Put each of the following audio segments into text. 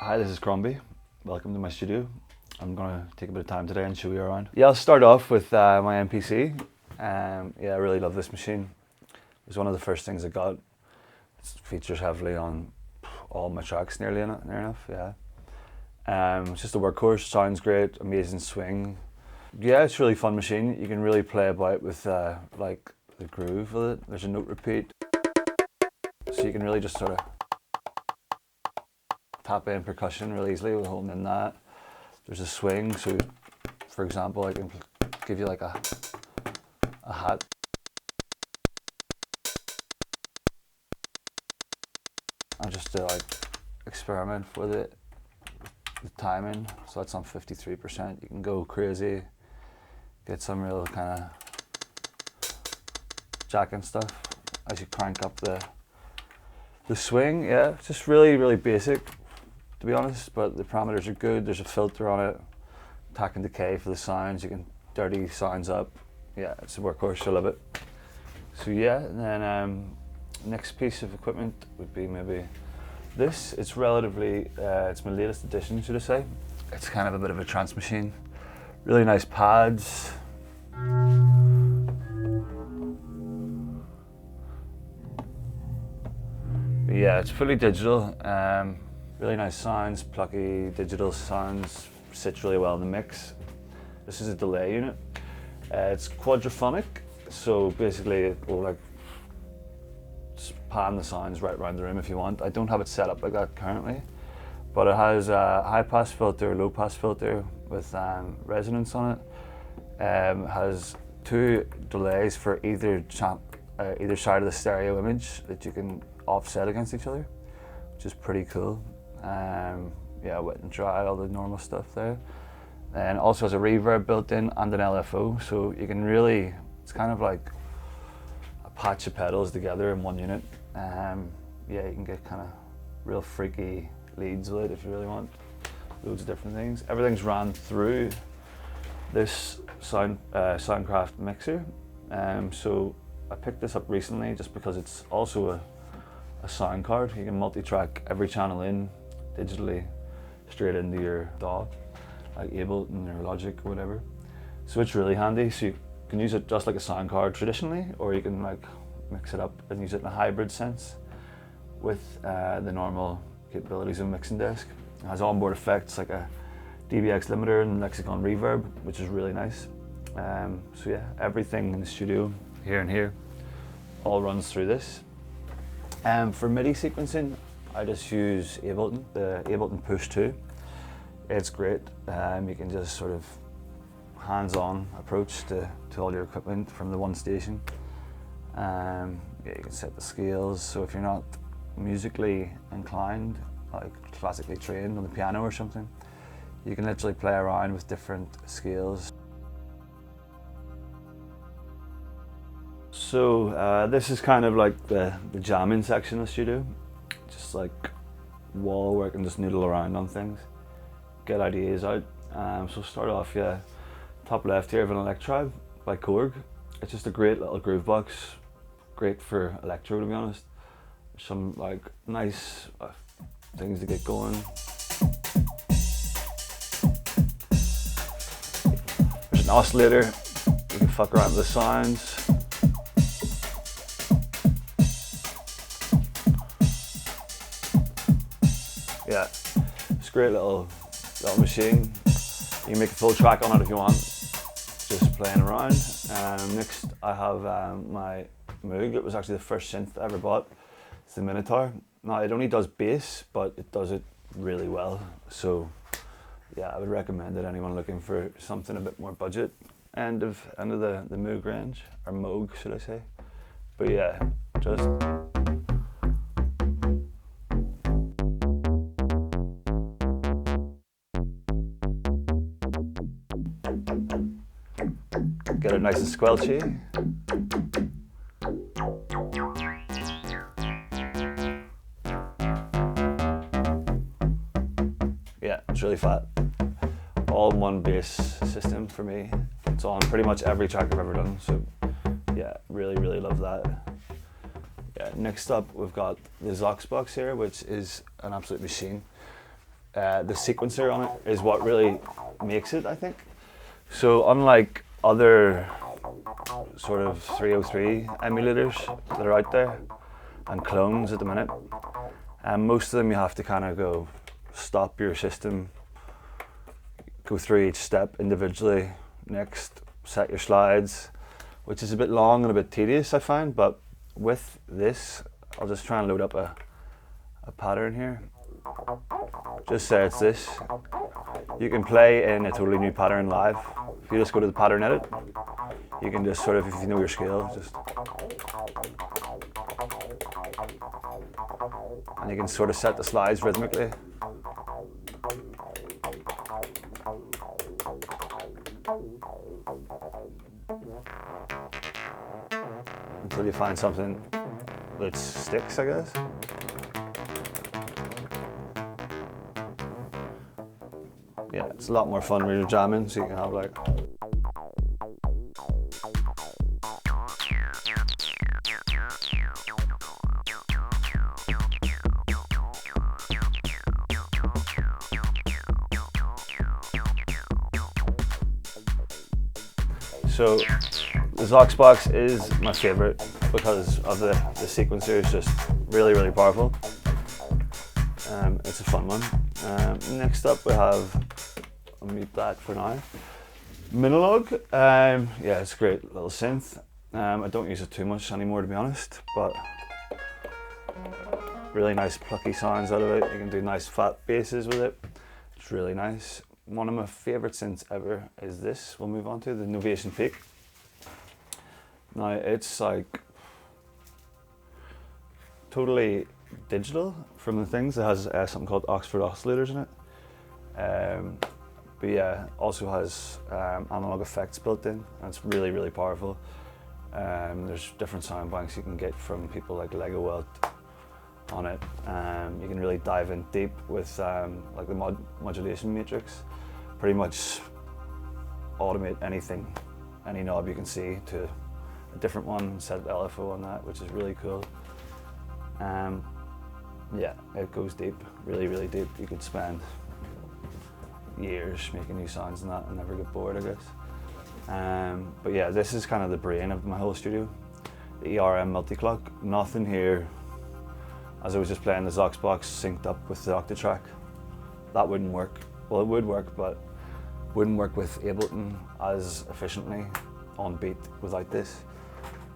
Hi, this is Cromby. Welcome to my studio. I'm gonna take a bit of time today and show you around. Yeah, I'll start off with my MPC. Yeah, I really love this machine. It was one of the first things I got. It features heavily on all my tracks, near enough, yeah. It's just a workhorse, sounds great, amazing swing. Yeah, it's a really fun machine. You can really play about with like the groove with it. There's a note repeat, so you can really just sort of tap in percussion really easily with holding in that. There's a swing, so for example, I can give you like a hat. And just to like experiment with it, the timing, so that's on 53%. You can go crazy, get some real kind of jacking stuff as you crank up the swing. Yeah, it's just really basic, to be honest, but the parameters are good. There's a filter on it, attack and decay for the sounds. You can dirty sounds up. Yeah, it's a workhorse, I love it. So yeah, and then next piece of equipment would be maybe this. It's relatively, it's my latest addition, should I say. It's kind of a bit of a trance machine. Really nice pads. But yeah, it's fully digital. Really nice sounds, plucky digital sounds, sits really well in the mix. This is a delay unit. It's quadraphonic, so basically it will like pan the sounds right around the room if you want. I don't have it set up like that currently, but it has a high pass filter, low pass filter with resonance on it. It has two delays for either side of the stereo image that you can offset against each other, which is pretty cool. Yeah, wet and dry, all the normal stuff there. And it also has a reverb built in and an LFO, so you can really, it's kind of like a patch of pedals together in one unit. Yeah, you can get kind of real freaky leads with it if you really want. Loads of different things. Everything's ran through this Soundcraft mixer. So I picked this up recently just because it's also a sound card. You can multi-track every channel in digitally straight into your DAW, like Ableton or Logic or whatever. So it's really handy. So you can use it just like a sound card traditionally, or you can like mix it up and use it in a hybrid sense with the normal capabilities of a mixing desk. It has onboard effects like a DBX limiter and Lexicon reverb, which is really nice. So yeah, everything in the studio, here and here, all runs through this. For MIDI sequencing, I just use Ableton, the Ableton Push 2. It's great. You can just sort of hands-on approach to all your equipment from the one station. Yeah, you can set the scales, so if you're not musically inclined, like classically trained on the piano or something, you can literally play around with different scales. So this is kind of like the jamming section of the studio. Just like wall work and just noodle around on things. Get ideas out. So start off, yeah, top left here of an electro by Korg. It's just a great little groove box. Great for electro, to be honest. Some like nice things to get going. There's an oscillator. You can fuck around with the sounds. Yeah, it's a great little machine. You can make a full track on it if you want, just playing around. Next I have my Moog. It was actually the first synth I ever bought. It's the Minotaur. Now it only does bass, but it does it really well. So yeah, I would recommend it anyone looking for something a bit more budget end of the Moog range, or Moog should I say. But yeah, just get it nice and squelchy. Yeah, it's really fat. All in one bass system for me. It's on pretty much every track I've ever done, so yeah, really love that. Yeah, next up we've got the Zox box here, which is an absolute machine. the sequencer on it is what really makes it, I think. So unlike other sort of 303 emulators that are out there and clones at the minute, most of them you have to kind of go stop your system, go through each step individually, next set your slides, which is a bit long and a bit tedious, I find. But with this, I'll just try and load up a pattern here. Just say it's this. You can play in a totally new pattern live. If you just go to the pattern edit, you can just sort of, if you know your scale, just, and you can sort of set the slides rhythmically. Until you find something that sticks, I guess. Yeah, it's a lot more fun when you're jamming, so you can have like. So the Zox box is my favorite because of the sequencer is just really, really powerful. It's a fun one. Next up we have, I'll mute that for now. Minilogue, yeah, it's a great little synth. I don't use it too much anymore, to be honest, but really nice plucky sounds out of it. You can do nice fat basses with it. It's really nice. One of my favorite synths ever is this. We'll move on to the Novation Peak. Now it's like totally digital from the things. It has something called Oxford oscillators in it. But yeah, also has analog effects built in, and it's really, really powerful. There's different sound banks you can get from people like Lego Welt on it. You can really dive in deep with like the modulation matrix. Pretty much automate anything, any knob you can see to a different one, set LFO on that, which is really cool. Yeah, it goes deep, really, really deep. You could spend years making new sounds and that and never get bored, I guess. But yeah, this is kind of the brain of my whole studio. The ERM multi-clock. Nothing here, as I was just playing the Zox box synced up with the Octatrack. That wouldn't work. Well, it would work, but wouldn't work with Ableton as efficiently on beat without this.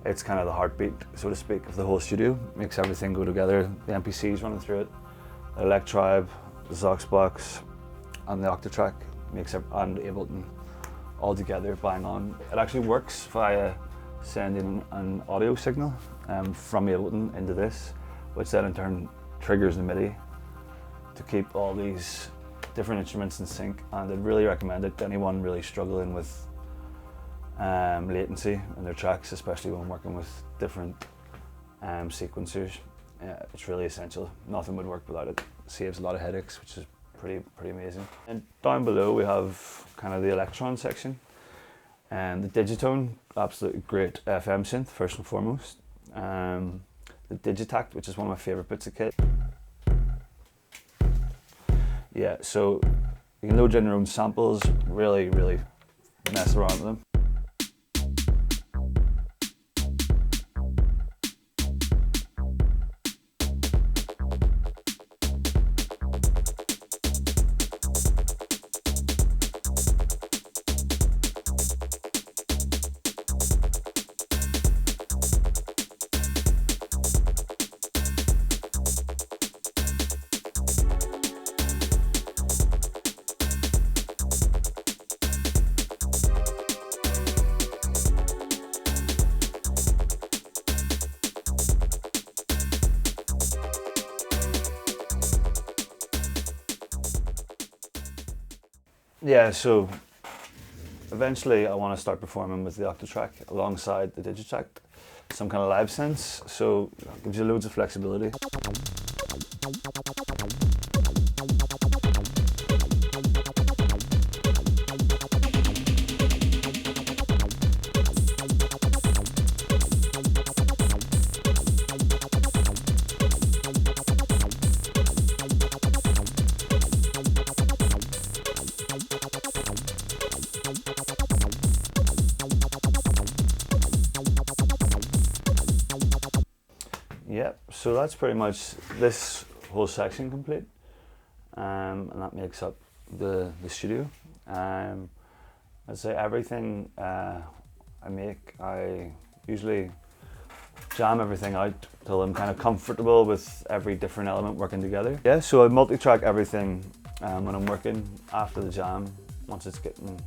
It's kind of the heartbeat, so to speak, of the whole studio. Makes everything go together. The MPCs running through it, the Electribe, the Zox box, and the Octatrack makes and Ableton all together, bang on. It actually works via sending an audio signal from Ableton into this, which then in turn triggers the MIDI to keep all these different instruments in sync. And I'd really recommend it to anyone really struggling with latency in their tracks, especially when working with different sequencers. It's really essential. Nothing would work without it. Saves a lot of headaches, which is pretty amazing. And down below we have kind of the Electron section, and the Digitone, absolutely great FM synth first and foremost. The Digitact, which is one of my favorite bits of kit. Yeah, so you can load in your own samples, really mess around with them. Yeah, so eventually I want to start performing with the Octatrack alongside the Digitact, some kind of live sense, so it gives you loads of flexibility. So that's pretty much this whole section complete, and that makes up the studio. I'd say everything I make, I usually jam everything out till I'm kind of comfortable with every different element working together. Yeah, so I multi-track everything when I'm working after the jam. Once it's getting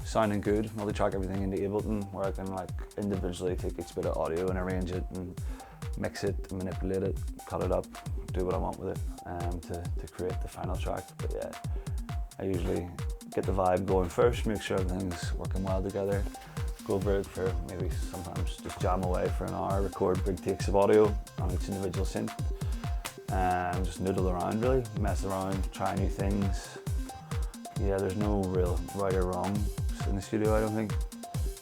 sounding good, multi-track everything into Ableton, where I can like individually take each bit of audio and arrange it and mix it, manipulate it, cut it up, do what I want with it to create the final track. But yeah, I usually get the vibe going first, make sure everything's working well together, go over it for maybe sometimes just jam away for an hour, record big takes of audio on each individual synth, and just noodle around really, mess around, try new things. Yeah, there's no real right or wrong in the studio, I don't think.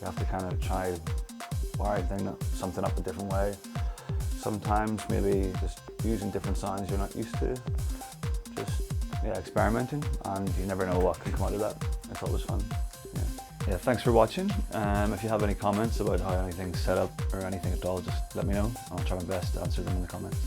You have to kind of try wire something up a different way. Sometimes maybe just using different sounds you're not used to. Just experimenting, and you never know what can come out of that. It's always fun. Yeah, thanks for watching. If you have any comments about how anything's set up or anything at all, just let me know. I'll try my best to answer them in the comments.